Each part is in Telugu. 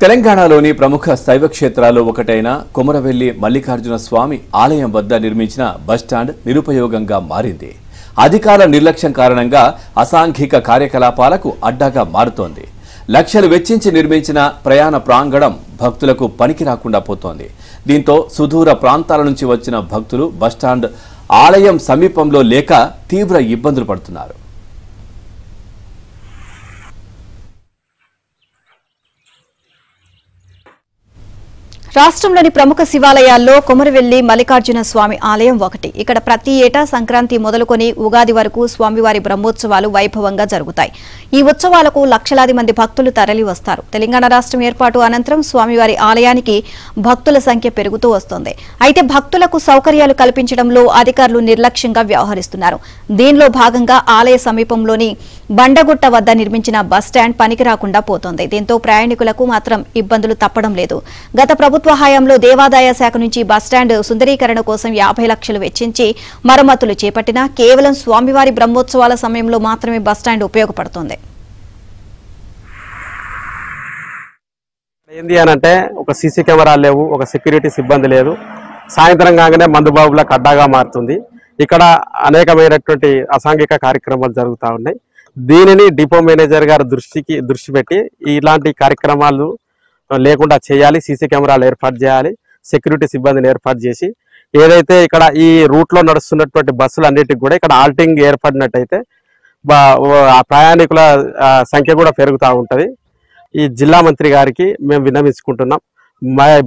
తెలంగాణలోని ప్రముఖ శైవ క్షేత్రాల్లో ఒకటైన కొమరవెల్లి మల్లికార్జున స్వామి ఆలయం వద్ద నిర్మించిన బస్టాండ్ నిరుపయోగంగా మారింది. అధికారుల నిర్లక్ష్యం కారణంగా అసాంఘిక కార్యకలాపాలకు అడ్డాగా మారుతోంది. లక్షలు వెచ్చించి నిర్మించిన ప్రయాణ ప్రాంగణం భక్తులకు పనికి రాకుండా పోతోంది. దీంతో సుదూర ప్రాంతాల నుంచి వచ్చిన భక్తులు బస్టాండ్ ఆలయం సమీపంలో లేక తీవ్ర ఇబ్బందులు పడుతున్నారు. రాష్ట్రంలోని ప్రముఖ శివాలయాల్లో కొమరవెల్లి మల్లికార్జున స్వామి ఆలయం ఒకటి. ఇక్కడ ప్రతి ఏటా సంక్రాంతి మొదలుకొని ఉగాది వరకు స్వామివారి బ్రహ్మోత్సవాలు వైభవంగా జరుగుతాయి. ఈ ఉత్సవాలకు లక్షలాది మంది భక్తులు తరలి వస్తారు. తెలంగాణ రాష్ట్రం ఏర్పాటు అనంతరం స్వామివారి ఆలయానికి భక్తుల సంఖ్య పెరుగుతూ వస్తోంది. అయితే భక్తులకు సౌకర్యాలు కల్పించడంలో అధికారులు నిర్లక్ష్యంగా వ్యవహరిస్తున్నారు. దీనిలో భాగంగా ఆలయ సమీపంలోని బండగుట్ట వద్ద నిర్మించిన బస్టాండ్ పనికి రాకుండా పోతోంది. దీంతో ప్రయాణికులకు మాత్రం ఇబ్బందులు తప్పడం లేదు. గత ప్రభుత్వ హయాంలో దేవాదాయ శాఖ నుంచి బస్టాండ్ సుందరీకరణ కోసం 50 లక్షలు వెచ్చించి మరమ్మతులు చేపట్టినా కేవలం స్వామివారి బ్రహ్మోత్సవాల సమయంలో మాత్రమే బస్టాండ్ ఉపయోగపడుతోంది. ఏంది అనంటే ఒక సీసీ కెమెరాలు లేవు, ఒక సెక్యూరిటీ సిబ్బంది లేదు. సాయంత్రం కాగానే మందుబాబులకు అడ్డాగా మారుతుంది. ఇక్కడ అనేకమైనటువంటి అసాంఘిక కార్యక్రమాలు జరుగుతూ ఉన్నాయి. దీనిని డిపో మేనేజర్ గారు దృష్టి పెట్టి ఇలాంటి కార్యక్రమాలు లేకుండా చేయాలి. సీసీ కెమెరాలు ఏర్పాటు చేయాలి. సెక్యూరిటీ సిబ్బందిని ఏర్పాటు చేసి ఏదైతే ఇక్కడ ఈ రూట్ లో నడుస్తున్నటువంటి బస్సులు అన్నిటికి కూడా ఇక్కడ ఆల్టింగ్ ఏర్పడినట్టయితే ఆ ప్రయాణికుల సంఖ్య కూడా పెరుగుతూ ఉంటది. ఈ జిల్లా మంత్రి గారికి మేము విన్నవించుకుంటున్నాం.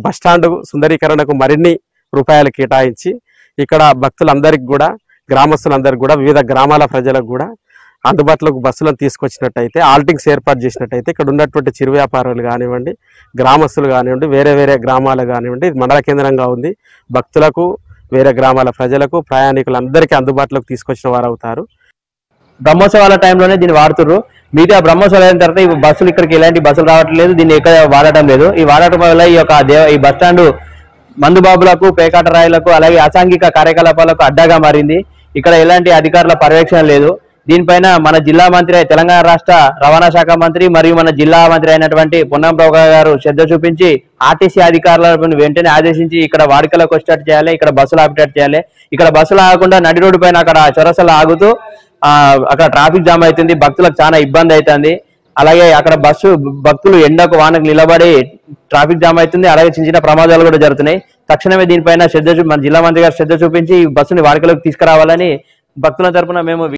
బస్టాండ్ సుందరీకరణకు మరిన్ని రూపాయలు కేటాయించి ఇక్కడ భక్తులందరికీ కూడా, గ్రామస్తులందరికీ కూడా, వివిధ గ్రామాల ప్రజలకు కూడా అందుబాటులోకి బస్సులను తీసుకొచ్చినట్టయితే, ఆల్టింగ్స్ ఏర్పాటు చేసినట్టయితే ఇక్కడ ఉన్నటువంటి చిరు వ్యాపారులు కానివ్వండి, గ్రామస్తులు కానివ్వండి, వేరే గ్రామాలు కానివ్వండి, ఇది మండల కేంద్రంగా ఉంది. భక్తులకు, వేరే గ్రామాల ప్రజలకు, ప్రయాణికులందరికీ అందుబాటులోకి తీసుకొచ్చిన వారు అవుతారు. బ్రహ్మోత్సవాల టైంలోనే దీన్ని వాడుతున్నారు. మిగతా బ్రహ్మోత్సవాలు అయిన తర్వాత ఈ బస్సులు ఇక్కడికి ఎలాంటి బస్సులు రావట్లేదు, దీన్ని ఎక్కడ వాడటం లేదు. ఈ వాడటం వల్ల ఈ బస్టాండ్ మందుబాబులకు, పేకాట రాయులకు, అలాగే అసాంఘిక కార్యకలాపాలకు అడ్డాగా మారింది. ఇక్కడ ఎలాంటి అధికారుల పర్యవేక్షణ లేదు. దీనిపైన మన జిల్లా మంత్రి, తెలంగాణ రాష్ట్ర రవాణా శాఖ మంత్రి మరియు మన జిల్లా మంత్రి అయినటువంటి పొన్నం ప్రభాకర్ గారు శ్రద్ధ చూపించి ఆర్టీసీ అధికారులను వెంటనే ఆదేశించి ఇక్కడ వాడుకలకు వచ్చేటట్టు చేయాలి, ఇక్కడ బస్సులు ఆపేటట్టు చేయాలి. ఇక్కడ బస్సులు ఆగకుండా నడి రోడ్డు పైన అక్కడ చొరసలు ఆగుతూ అక్కడ ట్రాఫిక్ జామ్ అవుతుంది, భక్తులకు చాలా ఇబ్బంది అవుతుంది. అలాగే అక్కడ భక్తులు ఎండకు వానకు నిలబడి ట్రాఫిక్ జామ్ అవుతుంది. అలాగే చిన్న ప్రమాదాలు కూడా జరుగుతున్నాయి. తక్షణమే దీనిపైన మన జిల్లా మంత్రి గారు శ్రద్ధ చూపించి ఈ బస్సుని వాడుకలోకి తీసుకురావాలని భక్తుల తరపున మేము